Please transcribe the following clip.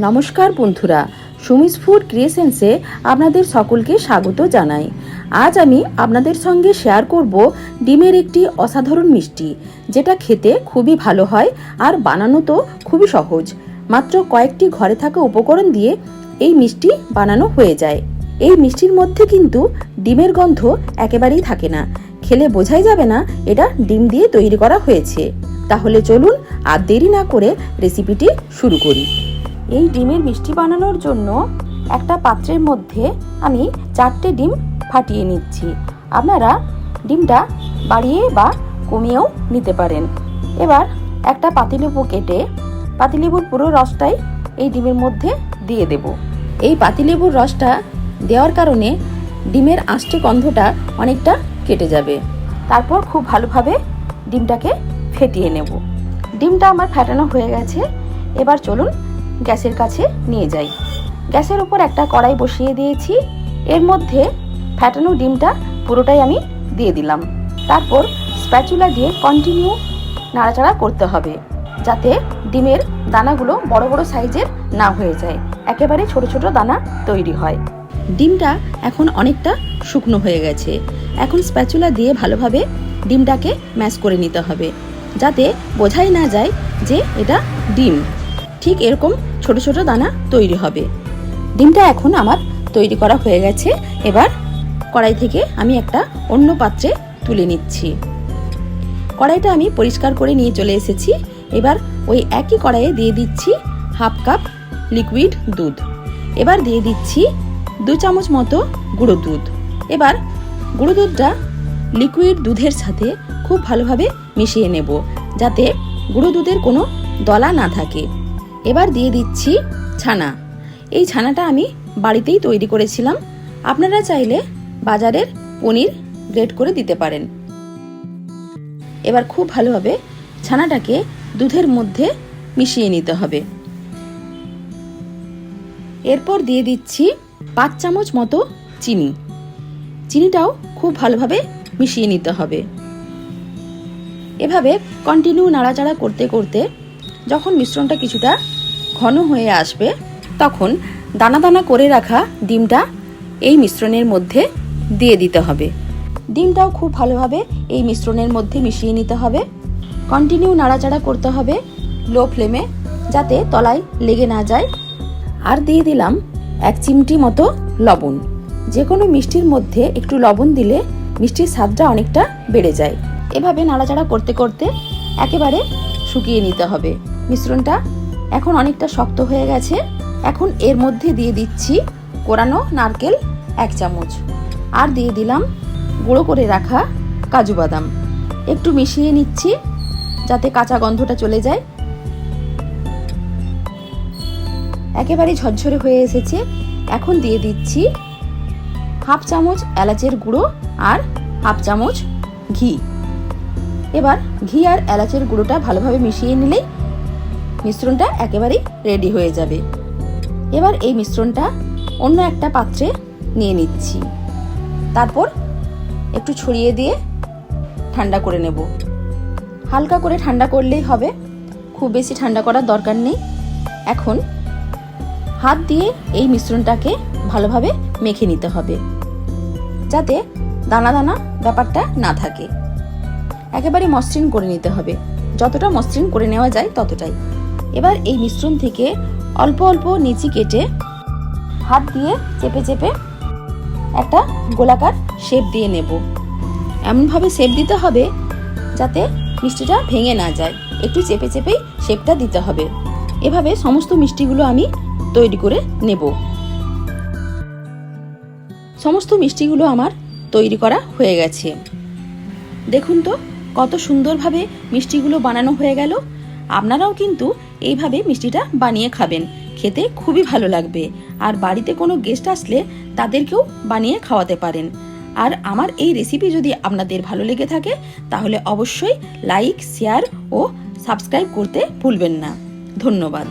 নমস্কার বন্ধুরা, সুমিস ফুড ক্রিয়েশনসে আপনাদের সকলকে স্বাগত জানাই। আজ আমি আপনাদের সঙ্গে শেয়ার করব ডিমের একটি অসাধারণ মিষ্টি, যেটা খেতে খুবই ভালো হয় আর বানানো তো খুবই সহজ। মাত্র কয়েকটি ঘরে থাকা উপকরণ দিয়ে এই মিষ্টি বানানো হয়ে যায়। এই মিষ্টির মধ্যে কিন্তু ডিমের গন্ধ একেবারেই থাকে না, খেলে বোঝাই যাবে না এটা ডিম দিয়ে তৈরি করা হয়েছে। তাহলে চলুন আর দেরি না করে রেসিপিটি শুরু করি। এই ডিমের মিষ্টি বানানোর জন্য একটা পাত্রের মধ্যে আমি 4টে ডিম ফাটিয়ে নিচ্ছি। আপনারা ডিমটা বাড়িয়ে বা কমিয়েও নিতে পারেন। এবার একটা পাতিলেবু কেটে পাতিলেবুর পুরো রসটাই এই ডিমের মধ্যে দিয়ে দেব। এই পাতিলেবুর রসটা দেওয়ার কারণে ডিমের আষ্টে গন্ধটা অনেকটা কেটে যাবে। তারপর খুব ভালোভাবে ডিমটাকে ফেটিয়ে নেব। ডিমটা আমার ফেটানো হয়ে গেছে। এবার চলুন গ্যাসের কাছে নিয়ে যাই। গ্যাসের উপর একটা কড়াই বসিয়ে দিয়েছি। এর মধ্যে ফেটানো ডিমটা পুরোটাই আমি দিয়ে দিলাম। তারপর স্প্যাচুলা দিয়ে কন্টিনিউ নাড়াচাড়া করতে হবে, যাতে ডিমের দানাগুলো বড় বড় সাইজের না হয়ে যায়, একেবারে ছোট ছোট দানা তৈরি হয়। ডিমটা এখন অনেকটা শুকনো হয়ে গেছে। এখন স্প্যাচুলা দিয়ে ভালোভাবে ডিমটাকে ম্যাশ করে নিতে হবে, যাতে বোঝাই না যায় যে এটা ডিম। ঠিক এরকম ছোট ছোট দানা তৈরি হবে। ডিমটা এখন আমার তৈরি করা হয়ে গেছে। এবার কড়াই থেকে আমি একটা অন্য পাত্রে তুলে নিচ্ছি। কড়াইটা আমি পরিষ্কার করে নিয়ে চলে এসেছি। এবার ওই একই কড়াইয়ে দিয়ে দিচ্ছি হাফ কাপ লিকুইড দুধ। এবার দিয়ে দিচ্ছি 2 চামচ মতো গুঁড়ো দুধ। এবার গুঁড়ো দুধটা লিকুইড দুধের সাথে খুব ভালোভাবে মিশিয়ে নেব, যাতে গুঁড়ো দুধের কোনো দলা না থাকে। এবার দিয়ে দিচ্ছি ছানা। এই ছানাটা আমি বাড়িতেই তৈরি করেছিলাম। আপনারা চাইলে বাজারের পনির গ্রেট করে দিতে পারেন। এবার খুব ভালোভাবে ছানাটাকে দুধের মধ্যে মিশিয়ে নিতে হবে। এরপর দিয়ে দিচ্ছি 5 চামচ মতো চিনি। চিনিটাও খুব ভালোভাবে মিশিয়ে নিতে হবে। এভাবে কন্টিনিউ নাড়াচাড়া করতে করতে যখন মিশ্রণটা কিছুটা ঘন হয়ে আসবে, তখন দানা দানা করে রাখা ডিমটা এই মিশ্রণের মধ্যে দিয়ে দিতে হবে। ডিমটাও খুব ভালোভাবে এই মিশ্রণের মধ্যে মিশিয়ে নিতে হবে। কন্টিনিউ নাড়াচাড়া করতে হবে লো ফ্লেমে, যাতে তলায় লেগে না যায়। আর দিয়ে দিলাম 1 চিমটি মতো লবণ। যে কোনো মিষ্টির মধ্যে একটু লবণ দিলে মিষ্টির স্বাদটা অনেকটা বেড়ে যায়। এভাবে নাড়াচাড়া করতে করতে একেবারে শুকিয়ে নিতে হবে। মিশ্রণটা এখন অনেকটা শক্ত হয়ে গেছে। এখন এর মধ্যে দিয়ে দিচ্ছি কোরানো নারকেল 1 চামচ, আর দিয়ে দিলাম গুঁড়ো করে রাখা কাজু বাদাম। একটু মিশিয়ে নিচ্ছি যাতে কাঁচা গন্ধটা চলে যায়। একেবারে ঝরঝরে হয়ে এসেছে। এখন দিয়ে দিচ্ছি হাফ চামচ এলাচের গুঁড়ো আর হাফ চামচ ঘি। এবার ঘি আর এলাচের গুঁড়োটা ভালোভাবে মিশিয়ে নিলেই মিশ্রণটা একেবারেই রেডি হয়ে যাবে। এবার এই মিশ্রণটা অন্য একটা পাত্রে নিয়ে নিচ্ছি। তারপর একটু ছড়িয়ে দিয়ে ঠান্ডা করে নেব। হালকা করে ঠান্ডা করলেই হবে, খুব বেশি ঠান্ডা করার দরকার নেই। এখন হাত দিয়ে এই মিশ্রণটাকে ভালোভাবে মেখে নিতে হবে, যাতে দানা দানা ব্যাপারটা না থাকে। একেবারে মসৃণ করে নিতে হবে, যতটা মসৃণ করে নেওয়া যায় ততটাই। এবার এই মিশ্রণ থেকে অল্প অল্প নিচি কেটে হাত দিয়ে চেপে চেপে একটা গোলাকার শেপ দিয়ে নেব। এমনভাবে শেপ দিতে হবে যাতে মিষ্টিটা ভেঙে না যায়। একটু চেপে চেপেই শেপটা দিতে হবে। এভাবে সমস্ত মিষ্টিগুলো আমি তৈরি করে নেব। সমস্ত মিষ্টিগুলো আমার তৈরি করা হয়ে গেছে। দেখুন তো কত সুন্দরভাবে মিষ্টিগুলো বানানো হয়ে গেল। আপনারাও কিন্তু এইভাবে মিষ্টিটা বানিয়ে খাবেন, খেতে খুবই ভালো লাগবে। আর বাড়িতে কোনো গেস্ট আসলে তাদেরকেও বানিয়ে খাওয়াতে পারেন। আর আমার এই রেসিপি যদি আপনাদের ভালো লেগে থাকে, তাহলে অবশ্যই লাইক, শেয়ার ও সাবস্ক্রাইব করতে ভুলবেন না। ধন্যবাদ।